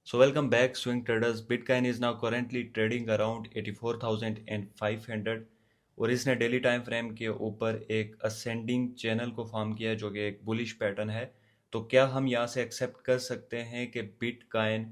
So welcome back, swing traders. Bitcoin is now currently trading around 84,500 और इसने daily time frame के ऊपर एक असेंडिंग चैनल को फॉर्म किया है जो कि एक बुलिश पैटर्न है। तो क्या हम यहाँ से एक्सेप्ट कर सकते हैं कि बिटकॉइन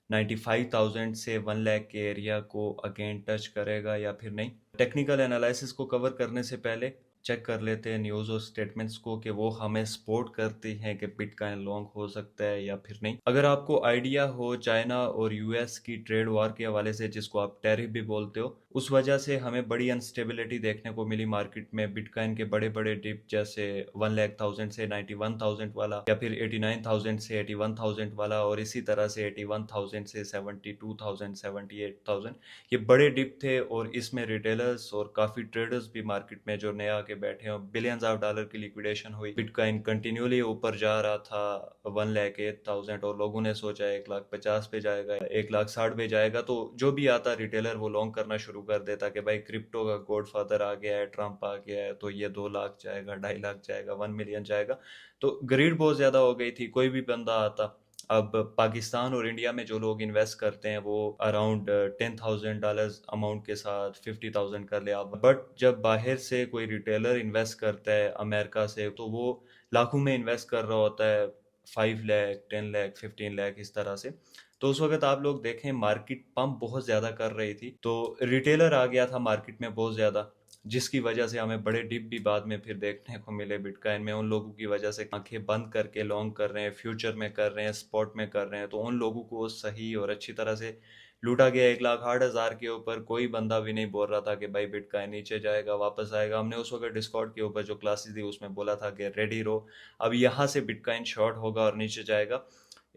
95,000 से 1 लाख के एरिया को अगेन टच करेगा या फिर नहीं? टेक्निकल एनालिसिस को कवर करने से पहले चेक कर लेते हैं न्यूज़ और स्टेटमेंट्स को कि वो हमें सपोर्ट करती हैं कि बिटकॉइन लॉन्ग हो सकता है या फिर नहीं। अगर आपको आइडिया हो चाइना और यूएस की ट्रेड वार के हवाले से, जिसको आप टैरिफ भी बोलते हो, उस वजह से हमें बड़ी अनस्टेबिलिटी देखने को मिली मार्केट में। बिटकॉइन के बड़े बड़े डिप जैसे 1,00,000 से 91,000 वाला, या फिर 89,000 से 81,000 वाला, और इसी तरह से 81,000 से 72,000 78,000, ये बड़े डिप थे। और इसमें रिटेलर्स और काफ़ी ट्रेडर्स भी मार्केट में जो नए आके बैठे हैं, बिलियंस ऑफ डॉलर की लिक्विडेशन हुई। बिटकॉइन कंटिन्यूली ऊपर जा रहा था 1,08,000 और लोगों ने सोचा 1,50,000 पे जाएगा, 1,60,000 पे जाएगा। तो जो भी आता रिटेलर वो लॉन्ग करना शुरू कर देता कि भाई क्रिप्टो का गॉडफादर आ गया है, ट्रम्प आ गया है, तो ये 2 लाख जाएगा, 2.5 लाख जाएगा, 1 मिलियन जाएगा। तो ग्रीड बहुत ज़्यादा हो गई थी, कोई भी बंदा आता। अब पाकिस्तान और इंडिया में जो लोग इन्वेस्ट करते हैं वो अराउंड $10,000 अमाउंट के साथ 50,000 कर ले आप। बट जब बाहर से कोई रिटेलर इन्वेस्ट करता है अमेरिका से, तो वो लाखों में इन्वेस्ट कर रहा होता है, 5 लाख, 10 लाख, 15 लाख, इस तरह से। तो उस वक्त आप लोग देखें मार्केट पंप बहुत ज़्यादा कर रही थी, तो रिटेलर आ गया था मार्केट में बहुत ज़्यादा, जिसकी वजह से हमें बड़े डिप भी बाद में फिर देखने को मिले बिटकॉइन में। उन लोगों की वजह से आंखें बंद करके लॉन्ग कर रहे हैं, फ्यूचर में कर रहे हैं, स्पॉट में कर रहे हैं, तो उन लोगों को सही और अच्छी तरह से लूटा गया। 1,08,000 के ऊपर कोई बंदा भी नहीं बोल रहा था कि भाई बिटकॉइन नीचे जाएगा, वापस आएगा। हमने उस वक्त डिस्कॉर्ड के ऊपर जो क्लासेस थी उसमें बोला था कि रेडी रहो, अब यहाँ से बिटकॉइन शॉर्ट होगा और नीचे जाएगा।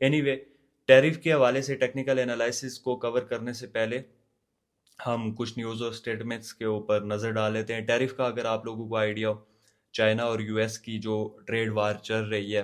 एनीवे, टैरिफ के हवाले से टेक्निकल एनालिसिस को कवर करने से पहले हम कुछ न्यूज़ और स्टेटमेंट्स के ऊपर नज़र डाल लेते हैं। टैरिफ का अगर आप लोगों को आइडिया हो, चाइना और यूएस की जो ट्रेड वार चल रही है,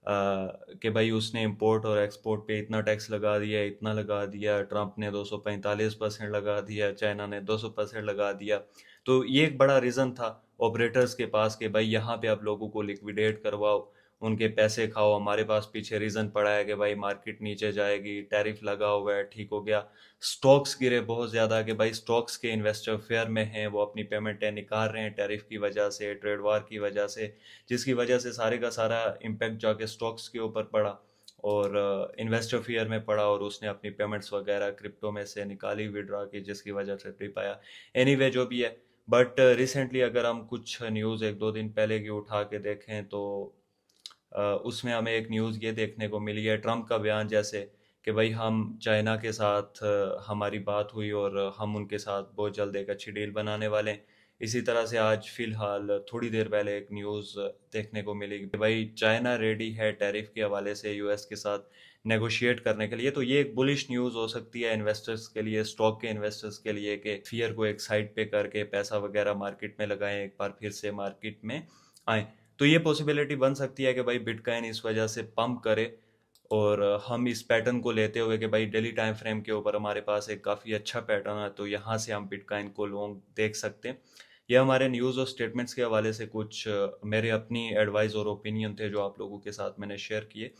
कि भाई उसने इंपोर्ट और एक्सपोर्ट पे इतना टैक्स लगा दिया, इतना लगा दिया, ट्रंप ने 245% लगा दिया, चाइना ने 200% लगा दिया। तो ये एक बड़ा रीज़न था ऑपरेटर्स के पास कि भाई यहाँ पे आप लोगों को लिक्विडेट करवाओ, उनके पैसे खाओ। हमारे पास पीछे रीज़न पड़ा है कि भाई मार्केट नीचे जाएगी, टैरिफ लगा हुआ है, ठीक हो गया। स्टॉक्स गिरे बहुत ज़्यादा कि भाई स्टॉक्स के इन्वेस्टर फेयर में हैं, वो अपनी पेमेंटें निकाल रहे हैं टैरिफ की वजह से, ट्रेड वार की वजह से, जिसकी वजह से सारे का सारा इम्पैक्ट जाके स्टॉक्स के ऊपर पड़ा और इन्वेस्टर फेयर में पड़ा, और उसने अपनी पेमेंट्स वगैरह क्रिप्टो में से निकाली, विड्रॉ की, जिसकी वजह से ट्रिप आया। एनीवे जो भी है, बट रिसेंटली अगर हम कुछ न्यूज़ 1-2 दिन पहले की उठा के देखें तो उसमें हमें एक न्यूज़ ये देखने को मिली है, ट्रम्प का बयान जैसे कि भाई हम चाइना के साथ हमारी बात हुई और हम उनके साथ बहुत जल्द एक अच्छी डील बनाने वाले हैं। इसी तरह से आज फिलहाल थोड़ी देर पहले एक न्यूज़ देखने को मिली कि भाई चाइना रेडी है टैरिफ के हवाले से यूएस के साथ नेगोशिएट करने के लिए। तो ये एक बुलिश न्यूज़ हो सकती है इन्वेस्टर्स के लिए, स्टॉक के इन्वेस्टर्स के लिए, कि फियर को एक साइड पे करके पैसा वगैरह मार्केट में लगाएं, एक बार फिर से मार्केट में आए। तो ये पॉसिबिलिटी बन सकती है कि भाई बिटकॉइन इस वजह से पंप करे, और हम इस पैटर्न को लेते हुए कि भाई डेली टाइम फ्रेम के ऊपर हमारे पास एक काफ़ी अच्छा पैटर्न है, तो यहाँ से हम बिटकॉइन को लॉन्ग देख सकते हैं। ये हमारे न्यूज़ और स्टेटमेंट्स के हवाले से कुछ मेरे अपनी एडवाइस और ओपिनियन थे जो आप लोगों के साथ मैंने शेयर किए।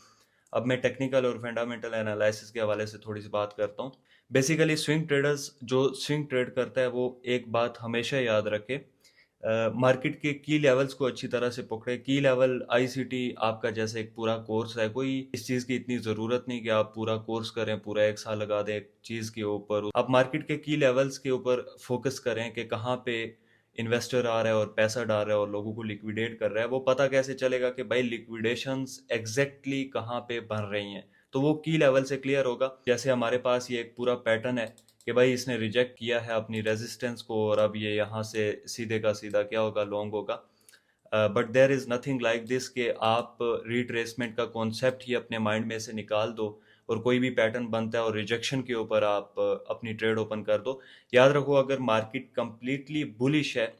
अब मैं टेक्निकल और फंडामेंटल एनालिसिस के हवाले से थोड़ी सी बात करता हूँ। बेसिकली स्विंग ट्रेडर्स जो स्विंग ट्रेड करता है वो एक बात हमेशा याद रखे, मार्केट के की लेवल्स को अच्छी तरह से पकड़े। की लेवल आईसीटी आपका जैसे एक पूरा कोर्स है, कोई इस चीज़ की इतनी ज़रूरत नहीं कि आप पूरा कोर्स करें, पूरा 1 साल लगा दें एक चीज़ के ऊपर। आप मार्केट के की लेवल्स के ऊपर फोकस करें कि कहाँ पे इन्वेस्टर आ रहा है और पैसा डाल रहा है और लोगों को लिक्विडेट कर रहा है। वो पता कैसे चलेगा कि भाई लिक्विडेशंस एग्जैक्टली कहाँ पे बन रही हैं? तो वो की लेवल से क्लियर होगा। जैसे हमारे पास ये एक पूरा पैटर्न है कि भाई इसने रिजेक्ट किया है अपनी रेजिस्टेंस को, और अब ये यहाँ से सीधे का सीधा क्या होगा, लॉन्ग होगा। But there is nothing like this कि आप रिट्रेसमेंट का कॉन्सेप्ट ही अपने माइंड में से निकाल दो और कोई भी पैटर्न बनता है और रिजेक्शन के ऊपर आप अपनी ट्रेड ओपन कर दो। याद रखो, अगर मार्केट कंप्लीटली बुलिश है,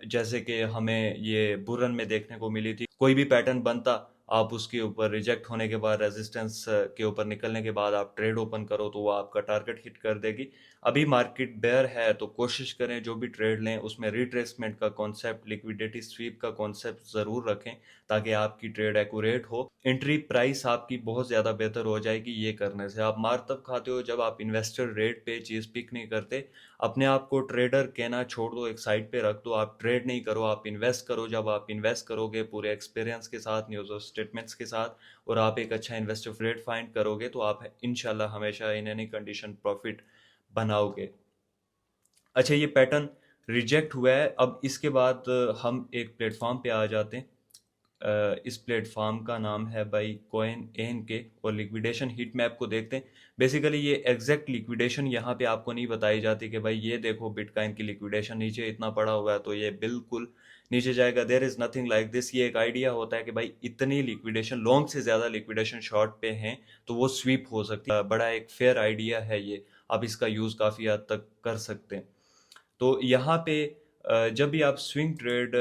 जैसे कि हमें ये बुल रन में देखने को मिली थी, कोई भी पैटर्न बनता आप उसके ऊपर रिजेक्ट होने के बाद रेजिस्टेंस के ऊपर निकलने के बाद आप ट्रेड ओपन करो तो वो आपका टारगेट हिट कर देगी। अभी मार्केट बेयर है तो कोशिश करें जो भी ट्रेड लें उसमें रिट्रेसमेंट का कॉन्सेप्ट, लिक्विडिटी स्वीप का कॉन्सेप्ट ज़रूर रखें ताकि आपकी ट्रेड एक्यूरेट हो। एंट्री प्राइस आपकी बहुत ज़्यादा बेहतर हो जाएगी ये करने से। आप मार तब खाते हो जब आप इन्वेस्टर रेट पे चीज़ पिक नहीं करते। अपने आप को ट्रेडर कहना छोड़ दो, एक साइड पे रख दो। आप ट्रेड नहीं करो, आप इन्वेस्ट करो। जब आप इन्वेस्ट करोगे पूरे एक्सपीरियंस के साथ, न्यूज़ और स्टेटमेंट्स के साथ, और आप एक अच्छा इन्वेस्टर रेट फाइंड करोगे तो आप इंशाल्लाह हमेशा इन एनी कंडीशन प्रॉफिट बनाओगे। अच्छा, ये पैटर्न रिजेक्ट हुआ है। अब इसके बाद हम एक प्लेटफॉर्म पे आ जाते हैं। इस प्लेटफॉर्म का नाम है भाई कॉइन एन के, और लिक्विडेशन हीट मैप को देखते हैं। बेसिकली ये एग्जैक्ट लिक्विडेशन यहाँ पे आपको नहीं बताई जाती कि भाई ये देखो बिटकॉइन की लिक्विडेशन नीचे इतना पड़ा हुआ है तो ये बिल्कुल नीचे जाएगा। There is nothing like this. ये एक आइडिया होता है कि भाई इतनी लिक्विडेशन, लॉन्ग से ज़्यादा लिक्विडेशन शॉर्ट पे हैं तो वो स्वीप हो सकती है। बड़ा एक फेयर आइडिया है ये, आप इसका यूज़ काफ़ी हद तक कर सकते हैं। तो यहाँ पे जब भी आप स्विंग ट्रेड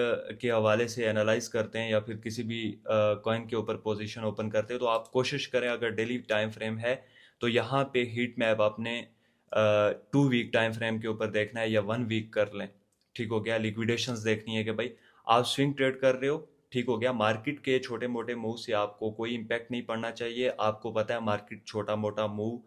के हवाले से एनालाइज करते हैं या फिर किसी भी कॉइन के ऊपर पोजीशन ओपन करते हैं तो आप कोशिश करें, अगर डेली टाइम फ्रेम है तो यहाँ पे हीट मैप आपने 2 वीक टाइम फ्रेम के ऊपर देखना है या 1 वीक कर लें। ठीक हो गया। लिक्विडेशंस देखनी है कि भाई आप स्विंग ट्रेड कर रहे हो, ठीक हो गया। मार्केट के छोटे मोटे मूव से आपको कोई इम्पैक्ट नहीं पड़ना चाहिए। आपको पता है मार्केट छोटा मोटा मूव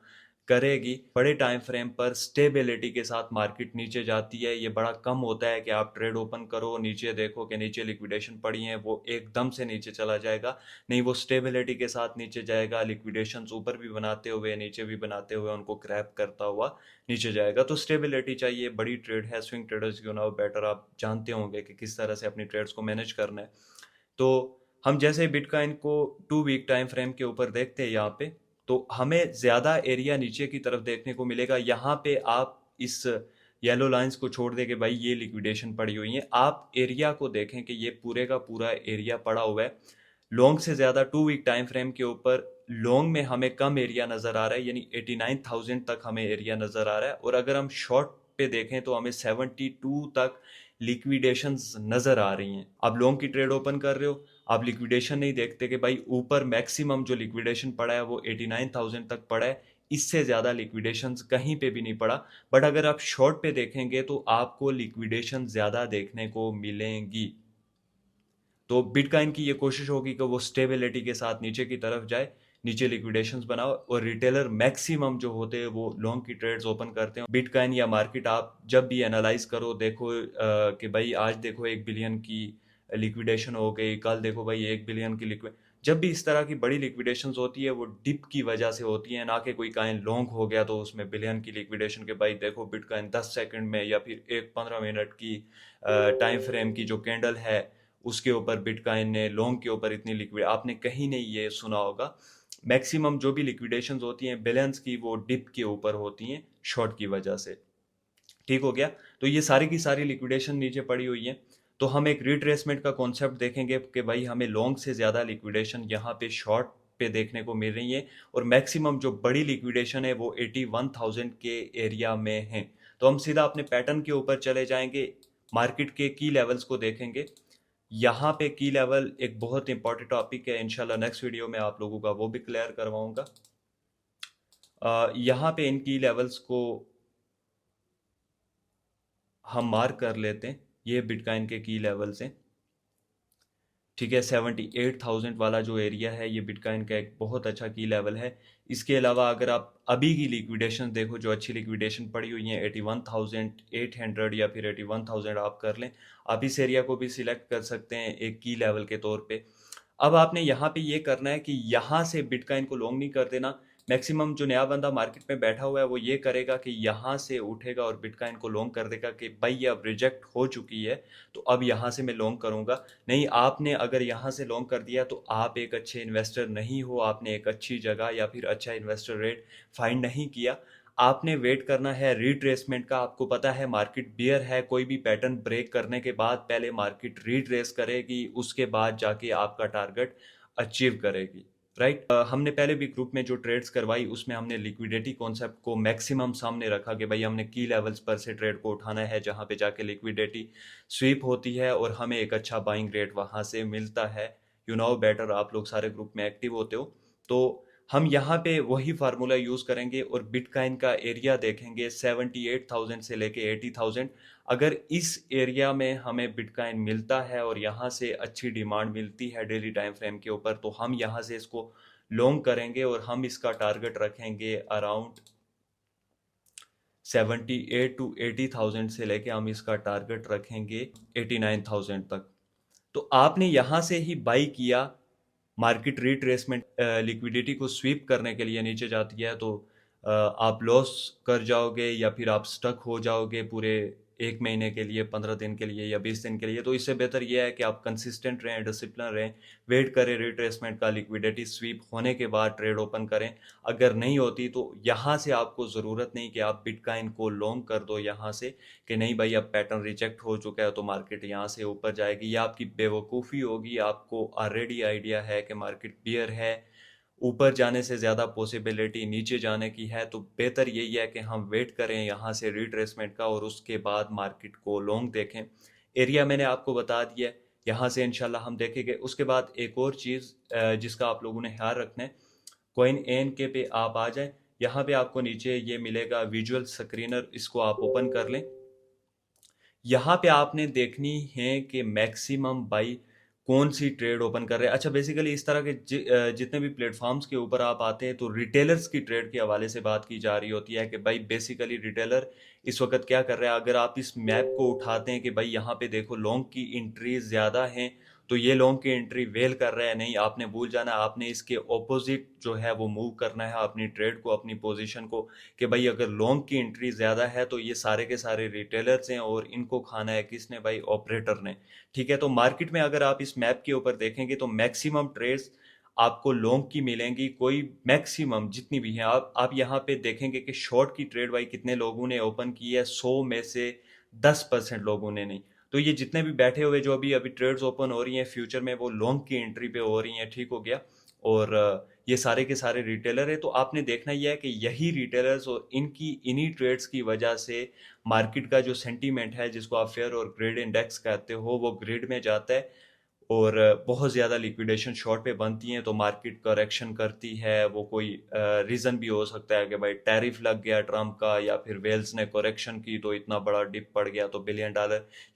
करेगी। बड़े टाइम फ्रेम पर स्टेबिलिटी के साथ मार्केट नीचे जाती है। ये बड़ा कम होता है कि आप ट्रेड ओपन करो, नीचे देखो कि नीचे लिक्विडेशन पड़ी है, वो एकदम से नीचे चला जाएगा। नहीं, वो स्टेबिलिटी के साथ नीचे जाएगा। लिक्विडेशन ऊपर भी बनाते हुए नीचे भी बनाते हुए उनको क्रैप करता हुआ नीचे जाएगा। तो स्टेबिलिटी चाहिए। बड़ी ट्रेड है, swing traders you know better, आप जानते होंगे कि किस तरह से अपनी ट्रेड्स को मैनेज करना है। तो हम जैसे बिटकॉइन को 2 वीक टाइम फ्रेम के ऊपर देखते हैं यहाँ पे, तो हमें ज़्यादा एरिया नीचे की तरफ देखने को मिलेगा। यहाँ पे आप इस येलो लाइंस को छोड़ दे के भाई ये लिक्विडेशन पड़ी हुई है, आप एरिया को देखें कि ये पूरे का पूरा एरिया पड़ा हुआ है। लॉन्ग से ज़्यादा 2 वीक टाइम फ्रेम के ऊपर लॉन्ग में हमें कम एरिया नज़र आ रहा है, यानी 89,000 तक हमें एरिया नज़र आ रहा है। और अगर हम शॉर्ट पे देखें तो हमें 72 तक लिक्विडेशंस नज़र आ रही हैं। आप लॉन्ग की ट्रेड ओपन कर रहे हो, आप लिक्विडेशन नहीं देखते कि भाई ऊपर मैक्सिमम जो लिक्विडेशन पड़ा है वो 89,000 तक पड़ा है, इससे ज़्यादा लिक्विडेशंस कहीं पे भी नहीं पड़ा। बट अगर आप शॉर्ट पे देखेंगे तो आपको लिक्विडेशन ज़्यादा देखने को मिलेंगी। तो बिटकॉइन की ये कोशिश होगी कि वो स्टेबिलिटी के साथ नीचे की तरफ जाए, नीचे लिक्विडेशंस बनाओ। और रिटेलर मैक्सिमम जो होते हैं वो लॉन्ग की ट्रेड्स ओपन करते हैं। बिटकॉइन या मार्केट आप जब भी एनालाइज करो, देखो कि भाई आज देखो 1 बिलियन की लिक्विडेशन हो गई, कल देखो भाई 1 बिलियन की लिक्विड। जब भी इस तरह की बड़ी लिक्विडेशंस होती है वो डिप की वजह से होती है, ना कि कोई कॉइन लॉन्ग हो गया तो उसमें बिलियन की लिक्विडेशन के भाई देखो बिटकॉइन 10 सेकंड में या फिर एक 15 मिनट की टाइम फ्रेम की जो कैंडल है उसके ऊपर बिटकॉइन ने लॉन्ग के ऊपर इतनी लिक्विड, आपने कहीं नहीं ये सुना होगा। मैक्सिमम जो भी लिक्विडेशंस होती हैं बिलियंस की, वो डिप के ऊपर होती हैं शॉर्ट की वजह से। ठीक हो गया। तो ये सारी की सारी लिक्विडेशन नीचे पड़ी हुई है। तो हम एक रिट्रेसमेंट का कॉन्सेप्ट देखेंगे कि भाई हमें लॉन्ग से ज़्यादा लिक्विडेशन यहाँ पे शॉर्ट पे देखने को मिल रही है, और मैक्सिमम जो बड़ी लिक्विडेशन है वो 81,000 के एरिया में है। तो हम सीधा अपने पैटर्न के ऊपर चले जाएंगे, मार्केट के की लेवल्स को देखेंगे। यहाँ पे की लेवल एक बहुत इंपॉर्टेंट टॉपिक है, इंशाल्लाह नेक्स्ट वीडियो में आप लोगों का वो भी क्लियर करवाऊंगा। यहाँ पे इन की लेवल्स को हम मार्क कर लेते हैं। ये बिटकॉइन के की लेवल्स हैं, ठीक है। 78,000 वाला जो एरिया है ये बिटकॉइन का एक बहुत अच्छा की लेवल है। इसके अलावा अगर आप अभी की लिक्विडेशन देखो, जो अच्छी लिक्विडेशन पड़ी हुई है 81,800 या फिर 81,000 आप कर लें। आप इस एरिया को भी सिलेक्ट कर सकते हैं एक की लेवल के तौर पे। अब आपने यहाँ पे ये करना है कि यहाँ से बिटकॉइन को लॉन्ग नहीं कर देना। मैक्सिमम जो नया बंदा मार्केट में बैठा हुआ है वो ये करेगा कि यहाँ से उठेगा और बिटकॉइन को लॉन्ग कर देगा कि भाई ये अब रिजेक्ट हो चुकी है तो अब यहाँ से मैं लॉन्ग करूँगा। नहीं, आपने अगर यहाँ से लॉन्ग कर दिया तो आप एक अच्छे इन्वेस्टर नहीं हो, आपने एक अच्छी जगह या फिर अच्छा इन्वेस्टर रेट फाइंड नहीं किया। आपने वेट करना है रिट्रेसमेंट का। आपको पता है मार्केट बियर है, कोई भी पैटर्न ब्रेक करने के बाद पहले मार्केट रिट्रेस करेगी, उसके बाद जाके आपका टारगेट अचीव करेगी। राइट। हमने पहले भी ग्रुप में जो ट्रेड्स करवाई उसमें हमने लिक्विडिटी कॉन्सेप्ट को मैक्सिमम सामने रखा कि भाई हमने की लेवल्स पर से ट्रेड को उठाना है जहां पे जाके लिक्विडिटी स्वीप होती है और हमें एक अच्छा बाइंग रेट वहां से मिलता है। यू नो बेटर, आप लोग सारे ग्रुप में एक्टिव होते हो। तो हम यहाँ पे वही फार्मूला यूज़ करेंगे और बिटकॉइन का एरिया देखेंगे 78,000 से लेके 80,000। अगर इस एरिया में हमें बिटकॉइन मिलता है और यहाँ से अच्छी डिमांड मिलती है डेली टाइम फ्रेम के ऊपर, तो हम यहाँ से इसको लॉन्ग करेंगे और हम इसका टारगेट रखेंगे अराउंड 78 to 80,000 से लेके हम इसका टारगेट रखेंगे 89,000 तक। तो आपने यहाँ से ही बाई किया, मार्केट रिट्रेसमेंट लिक्विडिटी को स्वीप करने के लिए नीचे जाती है, तो आप लॉस कर जाओगे या फिर आप स्टक हो जाओगे पूरे 1 महीने के लिए, 15 दिन के लिए या 20 दिन के लिए। तो इससे बेहतर यह है कि आप कंसिस्टेंट रहें, डिसिप्लिन रहें, वेट करें रिट्रेसमेंट का, लिक्विडिटी स्वीप होने के बाद ट्रेड ओपन करें। अगर नहीं होती तो यहाँ से आपको ज़रूरत नहीं कि आप बिटकॉइन को लॉन्ग कर दो यहाँ से, कि नहीं भाई अब पैटर्न रिजेक्ट हो चुका है तो मार्केट यहाँ से ऊपर जाएगी। या आपकी बेवकूफ़ी होगी, आपको ऑलरेडी आइडिया है कि मार्केट बियर है, ऊपर जाने से ज़्यादा पॉसिबिलिटी नीचे जाने की है। तो बेहतर यही है कि हम वेट करें यहाँ से रिट्रेसमेंट का और उसके बाद मार्केट को लॉन्ग देखें। एरिया मैंने आपको बता दिया है, यहाँ से इंशाल्लाह हम देखेंगे। उसके बाद एक और चीज़ जिसका आप लोगों ने ख्याल रखना है, कॉइन एन के पे आप आ जाएं, यहाँ पे आपको नीचे ये मिलेगा विजुअल स्क्रीनर, इसको आप ओपन कर लें। यहाँ पे आपने देखनी है कि मैक्सिमम बाई कौन सी ट्रेड ओपन कर रहे हैं। अच्छा, बेसिकली इस तरह के जितने भी प्लेटफॉर्म्स के ऊपर आप आते हैं तो रिटेलर्स की ट्रेड के हवाले से बात की जा रही होती है कि भाई बेसिकली रिटेलर इस वक्त क्या कर रहा है। अगर आप इस मैप को उठाते हैं कि भाई यहाँ पे देखो लॉन्ग की एंट्री ज़्यादा हैं, तो ये लॉन्ग की एंट्री वेल कर रहा है। नहीं, आपने भूल जाना, आपने इसके ऑपोजिट जो है वो मूव करना है अपनी ट्रेड को, अपनी पोजीशन को, कि भाई अगर लॉन्ग की एंट्री ज़्यादा है तो ये सारे के सारे रिटेलर्स हैं और इनको खाना है किसने भाई, ऑपरेटर ने। ठीक है, तो मार्केट में अगर आप इस मैप के ऊपर देखेंगे तो मैक्सिमम ट्रेड्स आपको लॉन्ग की मिलेंगी। कोई मैक्सिमम जितनी भी हैं, आप यहाँ पे देखेंगे कि शॉर्ट की ट्रेड भाई कितने लोगों ने ओपन की है, 100 में से 10% लोगों ने नहीं। तो ये जितने भी बैठे हुए जो अभी अभी ट्रेड्स ओपन हो रही हैं फ्यूचर में, वो लॉन्ग की एंट्री पे हो रही हैं। ठीक हो गया। और ये सारे के सारे रिटेलर है, तो आपने देखना ही है कि यही रिटेलर्स और इनकी इन्हीं ट्रेड्स की वजह से मार्केट का जो सेंटीमेंट है, जिसको आप फेयर और ग्रेड इंडेक्स कहते हो, वो ग्रेड में जाता है और बहुत ज़्यादा लिक्विडेशन शॉर्ट पे बनती हैं तो मार्केट करेक्शन करती है। वो कोई रीज़न भी हो सकता है कि भाई टैरिफ लग गया ट्रम्प का, या फिर वेल्स ने करेक्शन की तो इतना बड़ा डिप पड़ गया तो $1 बिलियन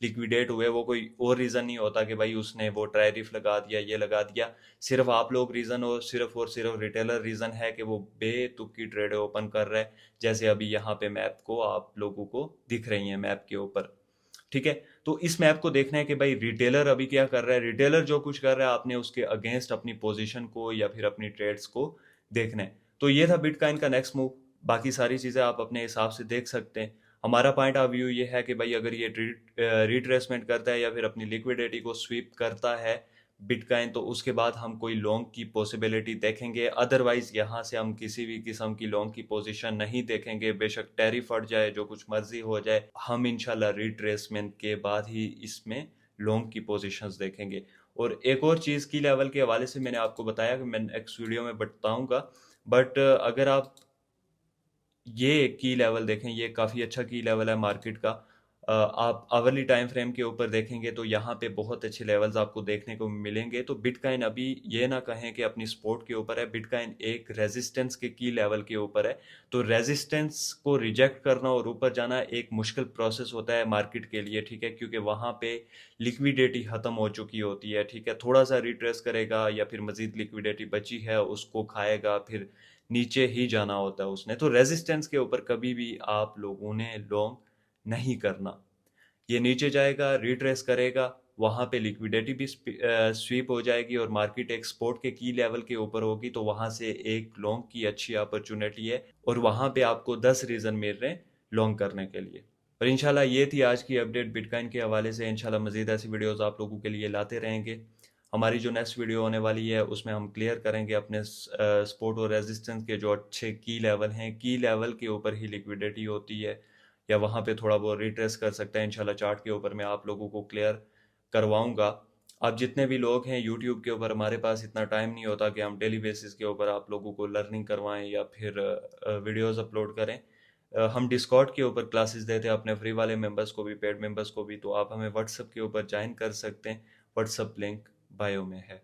लिक्विडेट हुए। वो कोई और रीज़न नहीं होता कि भाई उसने वो टैरिफ लगा दिया, ये लगा दिया। सिर्फ आप लोग रीज़न और सिर्फ रिटेलर रीज़न है कि वो बेतुकी ट्रेड ओपन कर रहा है, जैसे अभी यहाँ पे मैप को आप लोगों को दिख रही हैं मैप के ऊपर। ठीक है, तो इस मैप को देखना है कि भाई रिटेलर अभी क्या कर रहा है। रिटेलर जो कुछ कर रहा है आपने उसके अगेंस्ट अपनी पोजीशन को या फिर अपनी ट्रेड्स को देखना है। तो ये था बिटकॉइन का नेक्स्ट मूव। बाकी सारी चीज़ें आप अपने हिसाब से देख सकते हैं। हमारा पॉइंट ऑफ व्यू ये है कि भाई अगर ये रिट्रेसमेंट करता है या फिर अपनी लिक्विडिटी को स्वीप करता है बिटकॉइन, तो उसके बाद हम कोई लॉन्ग की पॉसिबिलिटी देखेंगे। अदरवाइज यहाँ से हम किसी भी किस्म की लॉन्ग की पोजीशन नहीं देखेंगे। बेशक टैरिफ फट जाए, जो कुछ मर्जी हो जाए, हम इंशाल्लाह रिट्रेसमेंट के बाद ही इसमें लॉन्ग की पोजीशंस देखेंगे। और एक और चीज़ की लेवल के हवाले से मैंने आपको बताया कि मैं नेक्स्ट वीडियो में बताऊंगा, बट अगर आप ये की लेवल देखें, ये काफ़ी अच्छा की लेवल है मार्केट का। आप आवरली टाइम फ्रेम के ऊपर देखेंगे तो यहाँ पे बहुत अच्छे लेवल्स आपको देखने को मिलेंगे। तो बिटकॉइन अभी ये ना कहें कि अपनी सपोर्ट के ऊपर है, बिटकॉइन एक रेजिस्टेंस के की लेवल के ऊपर है। तो रेजिस्टेंस को रिजेक्ट करना और ऊपर जाना एक मुश्किल प्रोसेस होता है मार्केट के लिए। ठीक है, क्योंकि वहाँ पे लिक्विडिटी ख़त्म हो चुकी होती है। ठीक है, थोड़ा सा रिट्रेस करेगा या फिर मज़ीद लिक्विडिटी बची है उसको खाएगा, फिर नीचे ही जाना होता है उसने। तो रेजिस्टेंस के ऊपर कभी भी आप लोगों ने लॉन्ग नहीं करना। ये नीचे जाएगा, रिट्रेस करेगा, वहाँ पे लिक्विडिटी भी स्वीप हो जाएगी और मार्केट एक्सपोर्ट के की लेवल के ऊपर होगी, तो वहाँ से एक लॉन्ग की अच्छी अपॉर्चुनिटी है और वहाँ पे आपको 10 रीज़न मिल रहे हैं लॉन्ग करने के लिए। और इंशाल्लाह ये थी आज की अपडेट बिटकॉइन के हवाले से। इंशाल्लाह मज़ीद ऐसी वीडियोस आप लोगों के लिए लाते रहेंगे। हमारी जो नेक्स्ट वीडियो होने वाली है उसमें हम क्लियर करेंगे अपने सपोर्ट और रेजिस्टेंस के जो अच्छे की लेवल हैं। की लेवल के ऊपर ही लिक्विडिटी होती है या वहाँ पे थोड़ा बहुत रिट्रेस कर सकता है। इंशाल्लाह चार्ट के ऊपर मैं आप लोगों को क्लियर करवाऊंगा। आप जितने भी लोग हैं यूट्यूब के ऊपर, हमारे पास इतना टाइम नहीं होता कि हम डेली बेसिस के ऊपर आप लोगों को लर्निंग करवाएं या फिर वीडियोस अपलोड करें। हम डिस्कॉर्ड के ऊपर क्लासेस देते हैं अपने फ्री वाले मेंबर्स को भी, पेड मेंबर्स को भी। तो आप हमें व्हाट्सएप के ऊपर ज्वाइन कर सकते हैं, व्हाट्सएप लिंक बायो में है।